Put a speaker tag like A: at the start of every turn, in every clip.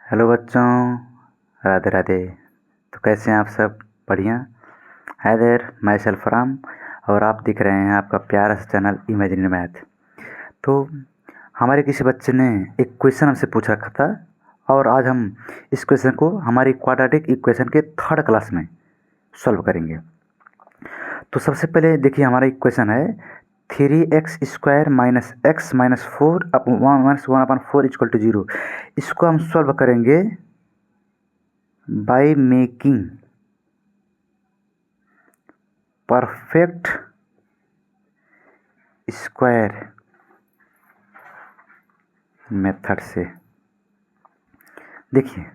A: Hello बच्चों, राधे राधे। तो कैसे हैं आप सब? बढ़िया। है देर मैं सल्फराम और आप दिख रहे हैं आपका प्यारा सा चैनल इमेजिनरी मैथ। तो हमारे किसी बच्चे ने एक क्वेश्चन हमसे पूछ रखा था और आज हम इस क्वेश्चन को हमारी क्वाड्रेटिक इक्वेशन के थर्ड क्लास में सॉल्व करेंगे। तो सबसे पहले देखिए, हमारा इक्वेशन है 3x² minus x minus 4 minus 1/4 equal to 0। इसको हम सॉल्व करेंगे by making perfect square method से। देखिए,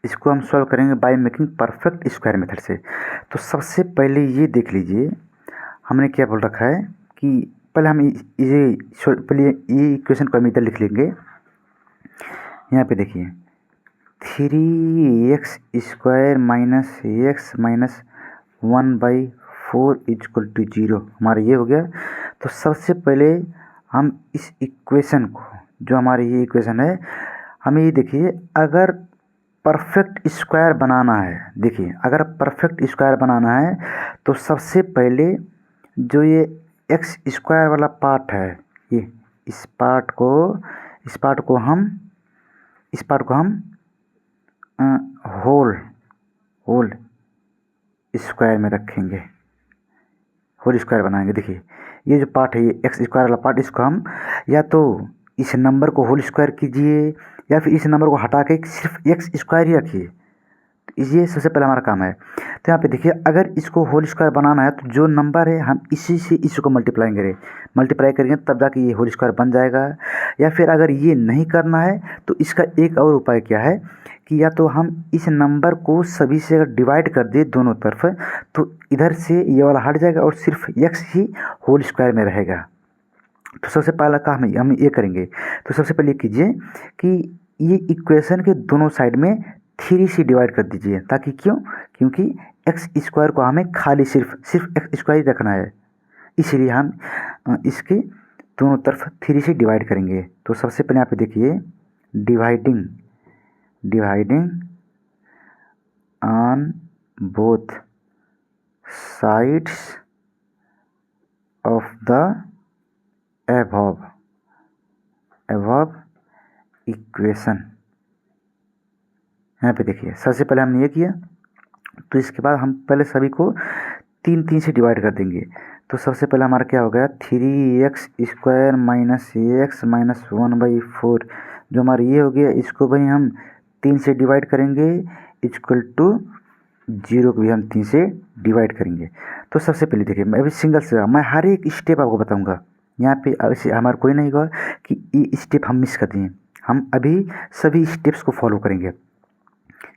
A: इसको हम सॉल्व करेंगे by making perfect square method से। तो सबसे पहले ये देख लीजिए, हमने क्या बोल रखा है कि पहले हम ये इक्वेशन को हम इधर लिख लेंगे। यहाँ पे देखिए 3x² minus x minus 1/4 equal to 0 हमारा ये हो गया। तो सबसे पहले हम इस इक्वेशन को, जो हमारी ये इक्वेशन है, हमें ये देखिए, अगर परफेक्ट स्क्वायर बनाना है, देखिए अगर परफेक्ट स्क्वायर बनाना है तो सबसे पहले जो ये x² वाला पार्ट है, ये इस पार्ट को हम होल स्क्वायर में रखेंगे, होल स्क्वायर बनाएंगे। देखिए ये जो पार्ट है, ये x² वाला पार्ट, इसको हम या तो इस नंबर को होल स्क्वायर कीजिए या फिर इस नंबर को हटा के सिर्फ x² ही रखिए। ये सबसे पहला हमारा काम है। तो यहाँ पे देखिए, अगर इसको होल स्क्वायर बनाना है तो जो नंबर है हम इसी से इसी को मल्टीप्लाई करेंगे तब जाके ये होल स्क्वायर बन जाएगा। या फिर अगर ये नहीं करना है तो इसका एक और उपाय क्या है कि या तो हम इस नंबर को सभी से अगर डिवाइड कर दे दोनों तरफ, तो इधर से ये वाला हट जाएगा और सिर्फ x ही होल स्क्वायर में रहेगा। तो सबसे पहला काम हम ये करेंगे। तो सबसे पहले कीजिए कि ये इक्वेशन के दोनों साइड में 3 से डिवाइड कर दीजिए, ताकि क्योंकि x² को हमें खाली सिर्फ x² ही रखना है, इसलिए हम इसके दोनों तरफ 3 से डिवाइड करेंगे। तो सबसे पहले यहाँ पे देखिए, dividing on both sides of the above equation. यहाँ पे देखिए, सबसे पहले हमने ये किया, तो इसके बाद हम पहले सभी को 3 से डिवाइड कर देंगे। तो सबसे पहले हमारा क्या हो गया, 3x² माइनस एक्स माइनस 1/4, जो हमारा ये हो गया, इसको भाई हम 3 से डिवाइड करेंगे, इक्वल टू 0 को भी हम 3 से डिवाइड करेंगे। तो सबसे पहले देखिए, मैं अभी सिंगल से मैं हर एक स्टेप आपको बताऊंगा। यहाँ पे ऐसे हमारा कोई नहीं होगा कि ये स्टेप हम मिस कर दिए, हम अभी सभी स्टेप्स को फॉलो करेंगे।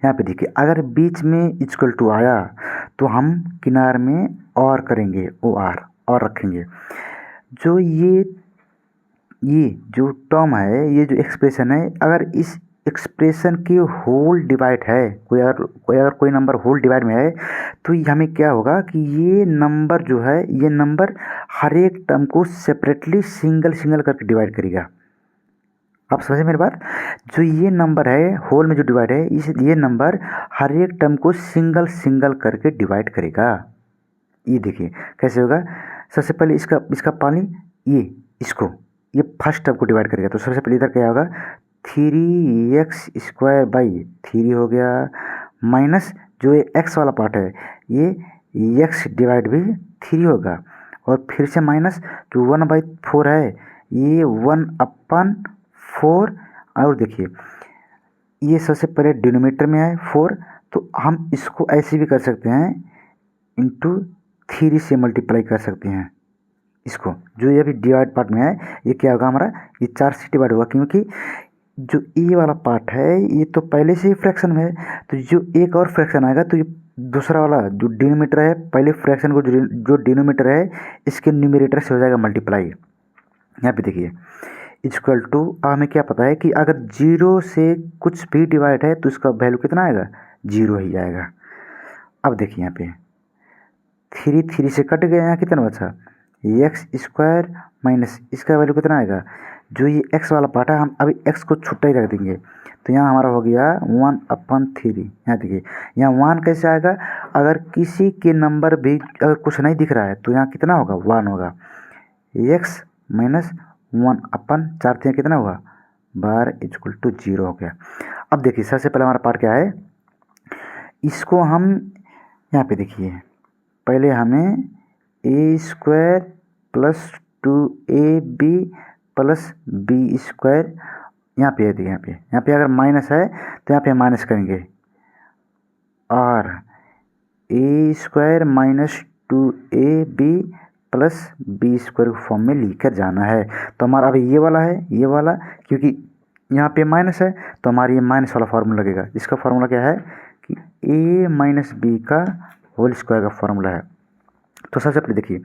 A: यहाँ पे देखिए, अगर बीच में इक्वल टू आया तो हम किनार में और करेंगे, और रखेंगे। जो ये जो टर्म है, ये जो एक्सप्रेशन है, अगर इस एक्सप्रेशन की होल डिवाइड है, कोई नंबर होल डिवाइड में है, तो हमें क्या होगा कि ये नंबर जो है, ये नंबर हर एक टर्म को सेपरेटली सिंगल करके डिवाइड करेगा। आप समझे मेरी बात? जो ये नंबर है होल में जो डिवाइड है, ये नंबर हर एक टर्म को सिंगल करके डिवाइड करेगा। ये देखिए कैसे होगा। सबसे पहले इसका पानी, ये फर्स्ट टर्म को डिवाइड करेगा। तो सबसे पहले इधर क्या होगा, 3x²/3 हो गया, माइनस जो ये x वाला पार्ट है, ये x डिवाइड भी 3 होगा, और फिर से माइनस जो 1/4 है, ये 1/4। और देखिए, ये सबसे पहले डिनोमिनेटर में है 4, तो हम इसको ऐसे भी कर सकते हैं, इंटू 3 से मल्टीप्लाई कर सकते हैं इसको। जो ये अभी डिवाइड पार्ट में है, ये क्या होगा हमारा, ये 4 से डिवाइड होगा, क्योंकि जो ये वाला पार्ट है ये तो पहले से ही फ्रैक्शन में है। तो जो एक और फ्रैक्शन आएगा, तो ये दूसरा वाला जो डिनोमिनेटर है, पहले फ्रैक्शन को जो डिनोमिनेटर है, इसके न्यूमरेटर से हो जाएगा मल्टीप्लाई। यहाँ पे देखिए, इक्वल टू, हमें क्या पता है कि अगर 0 से कुछ भी डिवाइड है तो इसका वैल्यू कितना आएगा, 0 ही आएगा। अब देखिए यहाँ पे 3 से कट गया, यहाँ कितना बचा, x² माइनस इसका वैल्यू कितना आएगा, जो ये x वाला पार्ट है हम अभी x को छुट्टा ही रख देंगे। तो यहाँ हमारा हो गया 1/3। यहाँ देखिए यहाँ 1 कैसे आएगा, अगर किसी के नंबर भी अगर कुछ नहीं दिख रहा है तो यहाँ कितना होगा 1 होगा। x माइनस 1/4 कितना हुआ 12 = 0 हो गया। अब देखिए सबसे पहले हमारा पार्ट क्या है, इसको हम यहाँ पे देखिए पहले हमें a² + 2ab + b² यहाँ पे है, देखिए यहाँ पे अगर माइनस है तो यहाँ पे माइनस करेंगे और a² - 2ab + b² फॉर्म में लिखकर जाना है। तो हमारा अभी ये वाला है, ये वाला क्योंकि यहाँ पे माइनस है तो हमारा ये माइनस वाला फार्मूला लगेगा। इसका फार्मूला क्या है कि a - b का होल स्क्वायर का फार्मूला है। तो सबसे पहले देखिए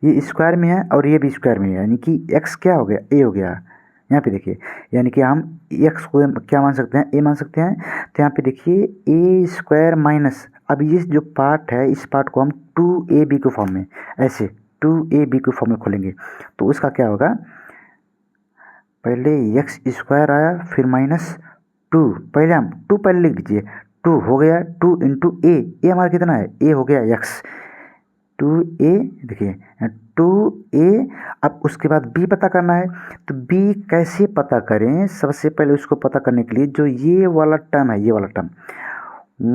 A: ये स्क्वायर में है और ये भी स्क्वायर में है, यानी कि x क्या हो गया a हो गया। यहाँ पे देखिए यानी कि हम x को क्या मान सकते हैं a मान सकते हैं। तो यहाँ पे देखिए a² माइनस, अब ये जो पार्ट है इस पार्ट को हम 2ab के फॉर्म में ऐसे 2ab के फॉर्म में खोलेंगे। तो उसका क्या होगा, पहले x² आया फिर -2, पहले हम 2 पहले लिख दीजिए, 2 हो गया 2 × a हमारा कितना है a हो गया x 2a, देखिए 2a। अब उसके बाद b पता करना है। तो b कैसे पता करें, सबसे पहले उसको पता करने के लिए जो ये वाला टर्म है, ये वाला टर्म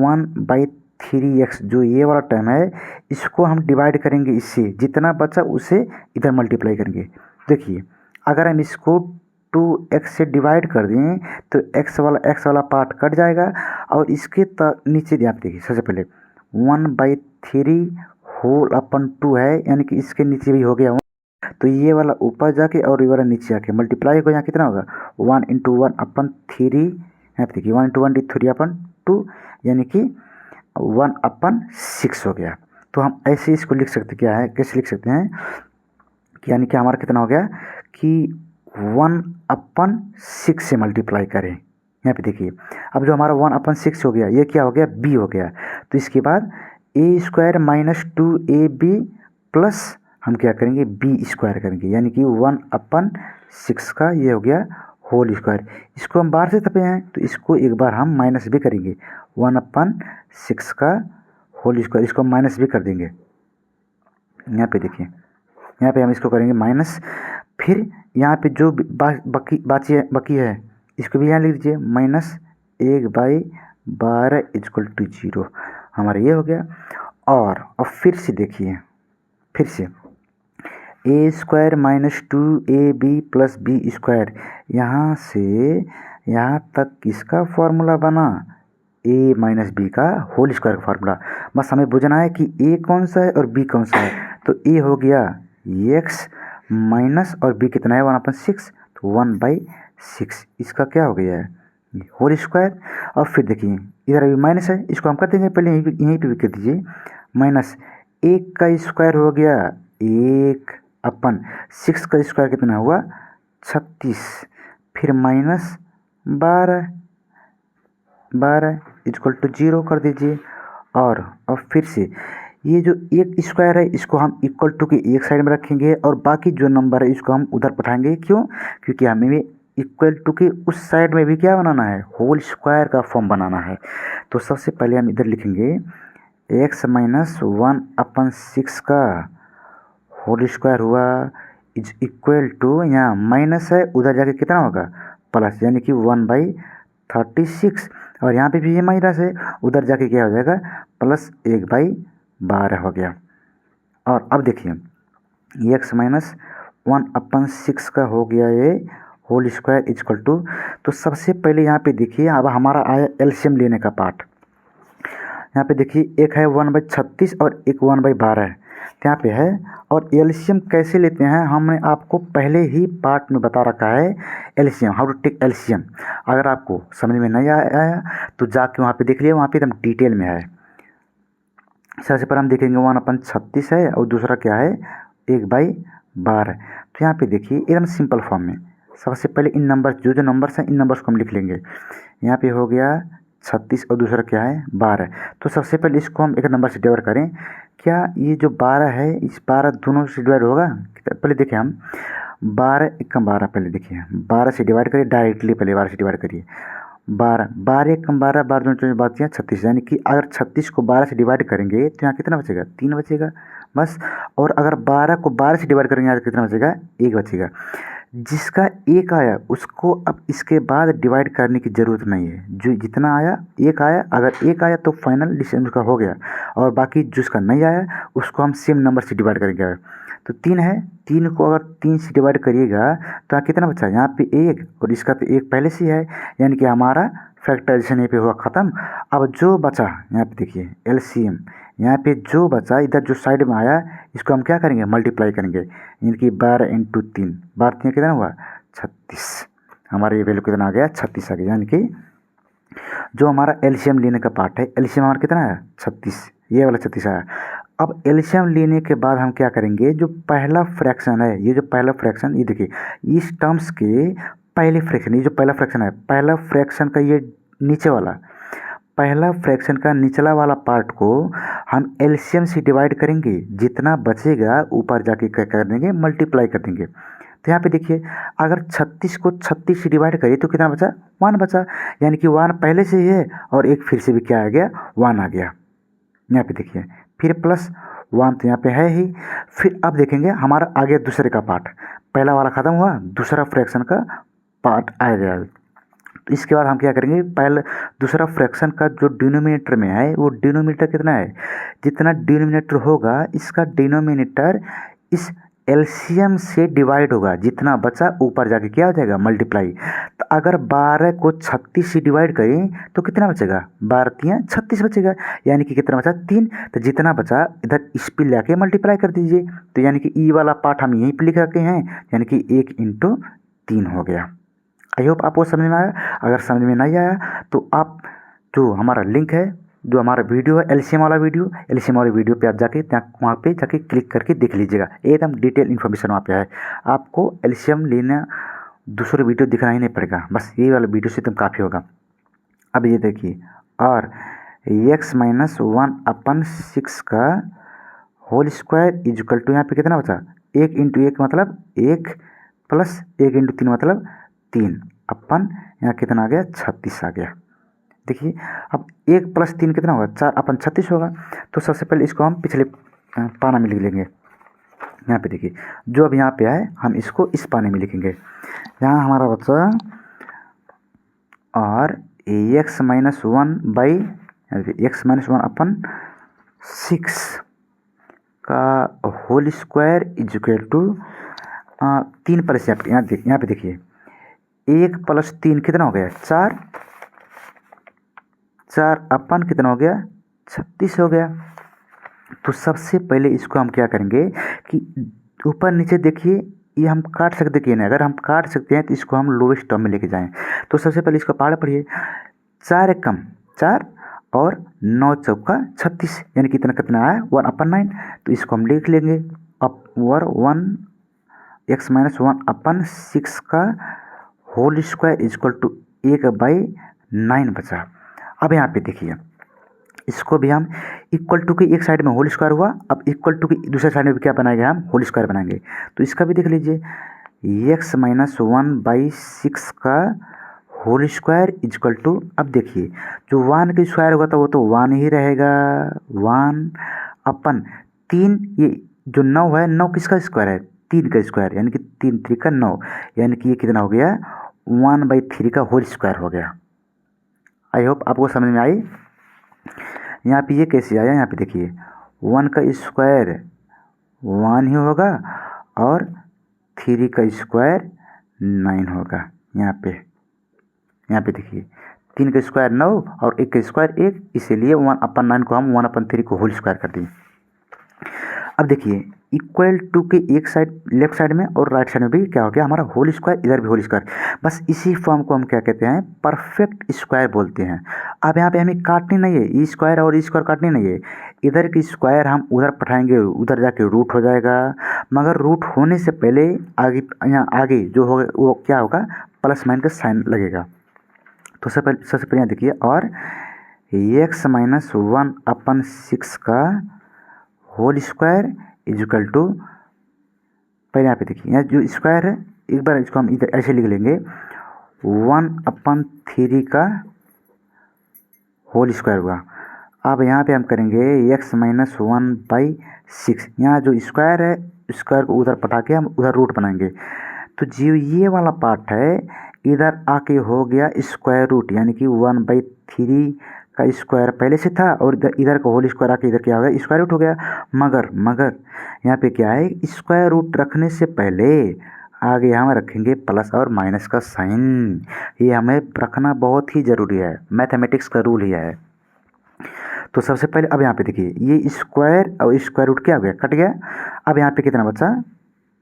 A: 1/3x जो ये वाला टर्म है इसको हम डिवाइड करेंगे इससे, जितना बचा उसे इधर मल्टीप्लाई करेंगे। देखिए अगर हम इसको 2x से डिवाइड कर दें तो x वाला पार्ट कट जाएगा और इसके नीचे ध्यान देखिए सबसे पहले 1/3 होल अपन 2 है, यानी कि इसके नीचे भी हो गया 1, तो ये वाला ऊपर जाके और ये वाला नीचे आके मल्टीप्लाई होगा। यहाँ कितना होगा 1 × 1/3, यहाँ पे देखिए 1 × 1 = 3/2 यानी कि 1/6 हो गया। तो हम ऐसे इसको लिख सकते, क्या है कैसे लिख सकते हैं कि यानी कि हमारा कितना हो गया कि 1/6 से मल्टीप्लाई करें। यहाँ पे देखिए अब जो हमारा 1/6 हो गया ये क्या हो गया b हो गया। तो इसके बाद a² - 2ab प्लस हम क्या करेंगे b² करेंगे, यानी कि 1/6 का ये हो गया होल स्क्वायर। इसको हम बाहर से छपे हैं तो इसको एक बार हम माइनस भी करेंगे, 1/6 का होल स्क्वायर इसको हम माइनस भी कर देंगे। यहाँ पे देखिए यहाँ पे हम इसको करेंगे माइनस, फिर यहाँ पे जो बाकी है इसको भी यहाँ लिख दीजिए -1/12 = 0 हमारा ये हो गया। और अब फिर से देखिए फिर से a² - 2ab + b², यहाँ से यहाँ तक किसका फॉर्मूला बना a - b का होल स्क्वायर का फार्मूला। बस हमें बुझना है कि a कौन सा है और b कौन सा है। तो a हो गया x माइनस और b कितना है 1/6, तो 1/6 इसका क्या हो गया है होल स्क्वायर। और फिर देखिए इधर अभी माइनस है, इसको हम कर देंगे पहले यहीं पे भी कर दीजिए, -1 का स्क्वायर हो गया 1/6 का स्क्वायर कितना हुआ 36, फिर -12 = 0 कर दीजिए। और अब फिर से ये जो एक स्क्वायर है इसको हम इक्वल टू के एक साइड में रखेंगे और बाकी जो नंबर है इसको हम उधर पठाएंगे। क्यों, क्योंकि हमें भी इक्वल टू के उस साइड में भी क्या बनाना है होल स्क्वायर का फॉर्म बनाना है। तो सबसे पहले हम इधर लिखेंगे x - 1/6 का होल स्क्वायर हुआ इज इक्वल टू, यहाँ माइनस है उधर जाके कितना होगा प्लस, यानी कि 1/36 और यहाँ पे भी ये माइनस है उधर जाके क्या हो जाएगा प्लस 1/12 हो गया। और अब देखिए x - 1/6 का हो गया ये होल स्क्वायर इक्वल टू, तो सबसे पहले यहाँ पे देखिए अब हमारा आया एलसीएम लेने का पार्ट। यहाँ पे देखिए एक है 1/36 और एक 1/12 है, यहाँ पे है। और एलसीएम कैसे लेते हैं हमने आपको पहले ही पार्ट में बता रखा है, LCM how to take LCM. अगर आपको समझ में नहीं आया तो जाके वहाँ पे देख लिया, वहाँ पे एकदम डिटेल में है। सबसे पहले हम देखेंगे 1/36 है और दूसरा क्या है 1/12। तो यहाँ पे देखिए एकदम सिंपल फॉर्म में सबसे पहले इन नंबर जो नंबर्स हैं इन नंबर्स को हम लिख लेंगे। यहाँ पे हो गया 36 और दूसरा क्या है 12। तो सबसे पहले इसको हम एक नंबर से डिवाइड करें। क्या ये जो 12 है इस 12 दोनों से डिवाइड होगा, पहले देखें हम 12 एकम 12, पहले देखिए 12 से डिवाइड करिए डायरेक्टली, पहले 12 से डिवाइड करिए। 12 12 एकम 12, 12 दूनी 24, बात 36, यानी कि अगर 36 को 12 से डिवाइड करेंगे तो यहाँ कितना बचेगा? 3 बचेगा बस। और अगर 12 को 12 से डिवाइड करेंगे यहाँ कितना बचेगा? 1 बचेगा। जिसका 1 आया उसको अब इसके बाद डिवाइड करने की ज़रूरत नहीं है। जो जितना आया 1 आया, अगर 1 आया तो फाइनल डिसीजन उसका हो गया, और बाकी जिसका नहीं आया उसको हम सेम नंबर से डिवाइड करेंगे। तो 3 है, 3 को अगर 3 से डिवाइड करिएगा तो यहाँ कितना बचा? यहाँ पे 1, और इसका तो 1 पहले से है, यानी कि हमारा फैक्टराइजेशन यहाँ पे हुआ ख़त्म। अब जो बचा यहाँ पे देखिए एलसीएम, यहाँ पे जो बचा इधर जो साइड में आया इसको हम क्या करेंगे? मल्टीप्लाई करेंगे, यानी कि 12 इंटू 3, 12 3 कितना हुआ? 36। हमारा ये वैल्यू कितना आ गया? 36 आ गया। यानी कि जो हमारा एलसीएम लेने का पार्ट है, एलसीएम हमारा कितना है? 36, ये वाला 36 आया। अब एलसीएम लेने के बाद हम क्या करेंगे? जो पहला फ्रैक्शन है, ये जो पहला फ्रैक्शन, ये देखिए इस टर्म्स के पहले फ्रैक्शन, ये जो पहला फ्रैक्शन है, पहला फ्रैक्शन का ये नीचे वाला, पहला फ्रैक्शन का निचला वाला पार्ट को हम एलसीएम से डिवाइड करेंगे, जितना बचेगा ऊपर जाके क्या कर देंगे? मल्टीप्लाई कर देंगे। तो यहाँ पे देखिए अगर 36 को 36 से डिवाइड करिए तो कितना बचा? 1 बचा, यानी कि 1 पहले से ही है और एक फिर से भी क्या आ गया? 1 आ गया। यहाँ पे देखिए फिर प्लस 1 तो यहाँ पे है ही। फिर अब देखेंगे हमारा आगे दूसरे का पार्ट, पहला वाला ख़त्म हुआ, दूसरा फ्रैक्शन का पार्ट आ गया। तो इसके बाद हम क्या करेंगे? पहले दूसरा फ्रैक्शन का जो डिनोमिनेटर में है वो डिनोमिनेटर कितना है? जितना डिनोमिनेटर होगा इसका डिनोमिनेटर इस एलसीएम से डिवाइड होगा, जितना बचा ऊपर जाके क्या हो जाएगा? मल्टीप्लाई। तो अगर 12 को 36 से डिवाइड करें तो कितना बचेगा? 12 3 36 बचेगा, यानी कि कितना बचा? 3। तो जितना बचा इधर इस पे लाके मल्टीप्लाई कर दीजिए। तो यानी कि ई वाला पार्ट हम यहीं पे लिख रखे हैं, यानी कि 1 इंटू 3 हो गया। आई होप आपको समझ में आया। अगर समझ में नहीं आया तो आप जो हमारा लिंक है, जो हमारा वीडियो है एलसीएम वाला वीडियो, एलसीएम वाले वीडियो पे आप जाके वहाँ पे जाके क्लिक करके देख लीजिएगा, एकदम डिटेल इन्फॉर्मेशन वहाँ पे है। आपको एलसीएम लेना दूसरे वीडियो दिखना ही नहीं पड़ेगा, बस ये वाला वीडियो से एकदम काफ़ी होगा। अब ये देखिए, और x माइनस 1/6 का होल स्क्वायर इजकल टू, यहाँ पे कितना बचा? 1 इंटू 1 मतलब 1 प्लस 1 इंटू 3 मतलब 3 अपन यहाँ कितना आ गया? 36 आ गया। देखिए अब 1 प्लस 3 कितना होगा? 4 अपन 36 होगा। तो सबसे पहले इसको हम पिछले पाना में लिख लेंगे। यहाँ पे देखिए जो अब यहाँ पे आए हम इसको इस पाने में लिखेंगे। यहाँ हमारा बचा और x माइनस 1/6 का whole square is equal to 3 plus यहाँ पे देखिए 1 प्लस 3 कितना हो गया? 4 अपन कितना हो गया? 36 हो गया। तो सबसे पहले इसको हम क्या करेंगे कि ऊपर नीचे देखिए ये हम काट सकते कि नहीं, अगर हम काट सकते हैं तो इसको हम लोवेस्ट टर्म में लेके जाएं। तो सबसे पहले इसको पहाड़ पढ़िए, 4 एकम 4 और 9 चौका 36, यानी कितना कितना आया? 1/9। तो इसको हम लिख लेंगे अपवर 1 x माइनस 1/6 का होल स्क्वायर इजक्वल टू 1/9 बचा। अब यहाँ पे देखिए इसको भी हम इक्वल टू के एक साइड में होल स्क्वायर हुआ, अब इक्वल टू के दूसरे साइड में भी क्या बनाएंगे? हम होल स्क्वायर बनाएंगे। तो इसका भी देख लीजिए x माइनस 1/6 का होल स्क्वायर इजक्वल टू, अब देखिए जो 1 का स्क्वायर होगा तो वो तो 1 ही रहेगा, 1/3। ये जो 9 है, 9 किसका स्क्वायर है? 3 का स्क्वायर, यानी कि 3 3 का 9, यानी कि ये कितना हो गया? 1/3 का होल स्क्वायर हो गया। आई होप आपको समझ में आई। यहाँ पे ये कैसे आया? यहाँ पे देखिए 1 का स्क्वायर 1 ही होगा और 3 का स्क्वायर 9 होगा। यहाँ पे देखिए 3 का स्क्वायर 9 और 1 का स्क्वायर 1, इसीलिए 1/9 को हम 1/3 को होल स्क्वायर कर दिए। अब देखिए इक्वल टू के एक साइड लेफ्ट साइड में और राइट साइड में भी क्या हो गया? हमारा होल स्क्वायर, इधर भी होल स्क्वायर। बस इसी फॉर्म को हम क्या कहते हैं? परफेक्ट स्क्वायर बोलते हैं। अब यहाँ पे हमें काटनी नहीं है, ई स्क्वायर और ई स्क्वायर काटनी नहीं है, इधर की स्क्वायर हम उधर पठाएंगे, उधर जाके रूट हो जाएगा। मगर रूट होने से पहले आगे यहाँ आगे जो होगा वो क्या होगा? प्लस माइनस का साइन लगेगा। तो सबसे पहले यहाँ देखिए, और x माइनस 1/6 का whole square is equal to पहले यहाँ पे देखिए, यहाँ जो स्क्वायर है एक बार इसको हम इधर ऐसे लिख लेंगे 1/3 का होल स्क्वायर हुआ। अब यहाँ पे हम करेंगे x-1/6। यहाँ जो स्क्वायर है स्क्वायर को उधर पटा के हम उधर रूट बनाएंगे। तो जो ये वाला पार्ट है इधर आके हो गया स्क्वायर रूट, यानी कि 1/3 का स्क्वायर पहले से था और इधर का होल स्क्वायर आके इधर क्या हो गया स्क्वायर रूट हो गया। मगर यहाँ पे क्या है, स्क्वायर रूट रखने से पहले आगे हम रखेंगे प्लस और माइनस का साइन। ये हमें रखना बहुत ही ज़रूरी है, मैथमेटिक्स का रूल ही है। तो सबसे पहले अब यहाँ पे देखिए ये स्क्वायर और स्क्वायर रूट क्या हो गया, कट गया। अब यहाँ पे कितना बचा,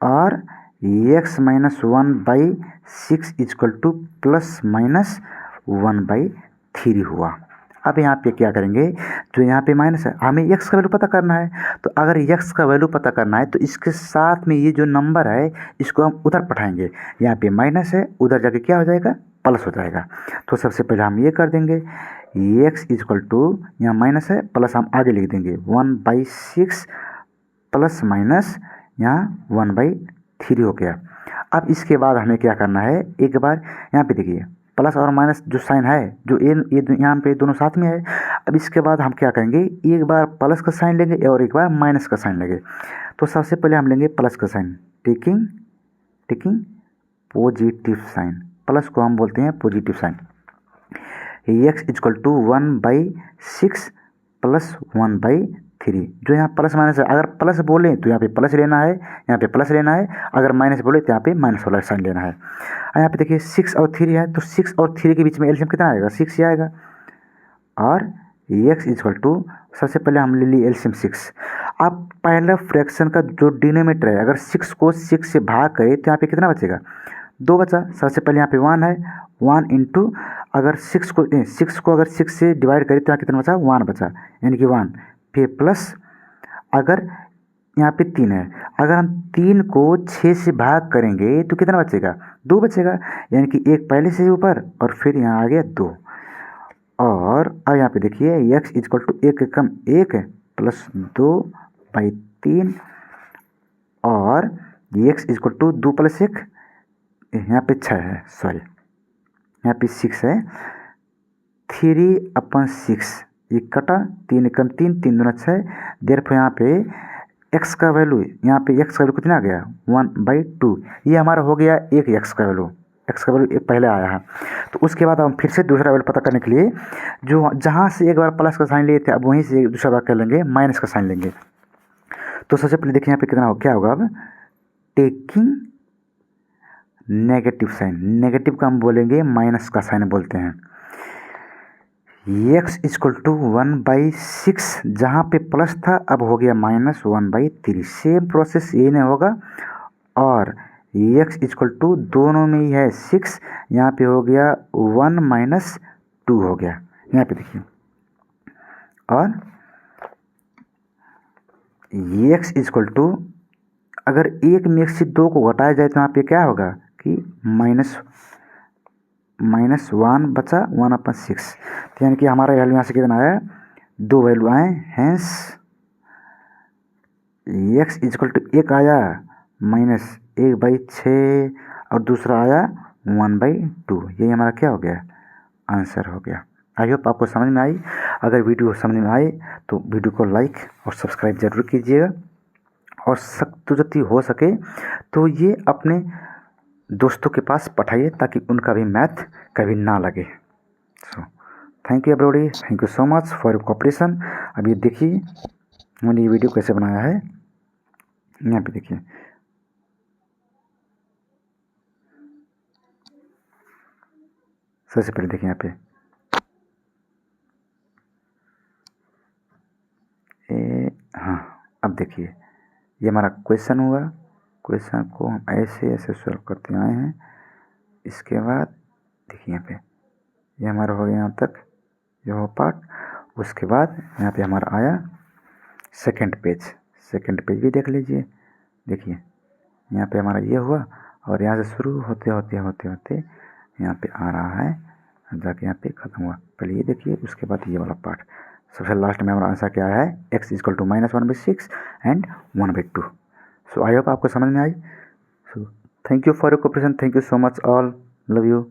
A: और x-1/6 इक्वल टू +-1/3 हुआ। अब यहाँ पे क्या करेंगे, जो यहाँ पे माइनस है हमें x का वैल्यू पता करना है। तो अगर x का वैल्यू पता करना है तो इसके साथ में ये जो नंबर है इसको हम उधर पठाएंगे। यहाँ पे माइनस है, उधर जाके क्या हो जाएगा, प्लस हो जाएगा। तो सबसे पहले हम ये कर देंगे, x इक्वल टू यहाँ माइनस है प्लस हम आगे लिख देंगे 1/6 प्लस माइनस यहाँ 1/3 हो गया। अब इसके बाद हमें क्या करना है, एक बार यहाँ पे देखिए प्लस और माइनस जो साइन है जो ये यहाँ पे दोनों साथ में है। अब इसके बाद हम क्या करेंगे, एक बार प्लस का साइन लेंगे और एक बार माइनस का साइन लेंगे। तो सबसे पहले हम लेंगे प्लस का sign, taking positive sign, plus को हम बोलते हैं positive sign. x equal to 1/6 plus 1/3। जो यहाँ प्लस माइनस है, अगर प्लस बोले तो यहाँ पे प्लस लेना है, यहाँ पे प्लस लेना है, अगर माइनस बोले तो यहाँ पे माइनस वाला साइन लेना है। यहाँ पे देखिए 6 और 3 है, तो 6 और 3 के बीच में एलसीएम कितना आएगा, 6 ही आएगा। और x इक्वल टू सबसे पहले हम ले लिए एलसीएम 6। अब पहला फ्रैक्शन का जो डिनोमिनेटर है अगर 6 को 6 से भाग करे तो यहाँ पे कितना बचेगा, 2 बचा। सबसे पहले यहाँ पे 1 है, 1 इंटू अगर 6 को अगर 6 से डिवाइड करें तो यहाँ कितना बचा, 1 बचा, यानी कि 1। फिर प्लस अगर यहाँ पे 3 है, अगर हम 3 को 6 से भाग करेंगे तो कितना बचेगा, 2 बचेगा, यानी कि एक पहले से ऊपर और फिर यहाँ आ गया 2। और अब यहाँ पे देखिए x इक्वल टू 1 कम 1 प्लस 2/3 और x इक्वल टू 2 + 1 यहाँ पे 6 है, सॉरी यहाँ पे 6 है, 3/6 ये कटा, 3 कम 3, 3 दूना 6। देयरफॉर यहाँ पे x का वैल्यू, यहाँ पे x का वैल्यू कितना आ गया, 1/2। ये हमारा हो गया एक x का वैल्यू, x का वैल्यू पहले आया है। तो उसके बाद हम फिर से दूसरा वैल्यू पता करने के लिए जो जहाँ से एक बार प्लस का साइन लिए थे अब वहीं से दूसरा बार कर लेंगे, माइनस का साइन लेंगे। तो सबसे पहले देखिए यहाँ पे कितना हो, क्या होगा, अब टेकिंग नेगेटिव साइन, नेगेटिव का हम बोलेंगे माइनस का साइन बोलते हैं। x इक्वल टू 1/6 जहाँ पे प्लस था अब हो गया -1/3। सेम प्रोसेस ये नहीं होगा। और x इक्वल टू दोनों में ही है 6, यहाँ पे हो गया 1 - 2 हो गया, यहाँ पे देखिए। और x इक्वल टू अगर एक में से 2 को घटाया जाए तो यहाँ पे क्या होगा कि -1 बचा 1/6। तो यानी कि हमारा वैल्यू यहाँ से कितना आया, 2 वैल्यू आए। हैंस x इक्वल टू 1 आया -1/6 और दूसरा आया 1/2। ये हमारा क्या हो गया, आंसर हो गया। आई होप आपको समझ में आई। अगर वीडियो समझ में आए तो वीडियो को लाइक और सब्सक्राइब जरूर कीजिएगा, और सख्त जति हो सके तो ये अपने दोस्तों के पास पठाइए ताकि उनका भी मैथ कभी ना लगे। सो thank you everybody, thank you so much for your cooperation. अब ये देखिए मैंने ये वीडियो कैसे बनाया है, यहाँ पे देखिए। सबसे पहले देखिए यहाँ पे हाँ, अब देखिए ये हमारा क्वेश्चन हुआ। क्वेश्चन को हम ऐसे ऐसे सॉल्व करते आए हैं। इसके बाद देखिए यहाँ पे ये हमारा हो गया यहाँ तक ये हो पार्ट। उसके बाद यहाँ पे हमारा आया सेकंड पेज भी देख लीजिए। देखिए यहाँ पे हमारा ये हुआ और यहाँ से शुरू होते होते यहाँ पे आ रहा है, जाके यहाँ पे ख़त्म हुआ। पहले ये देखिए, उसके बाद ये वाला पार्ट। सबसे लास्ट में हमारा आंसर क्या है, x equal to -1/6 and 1/2। So I hope आपको समझ में आई। So thank you for your cooperation, thank you so much all, love you.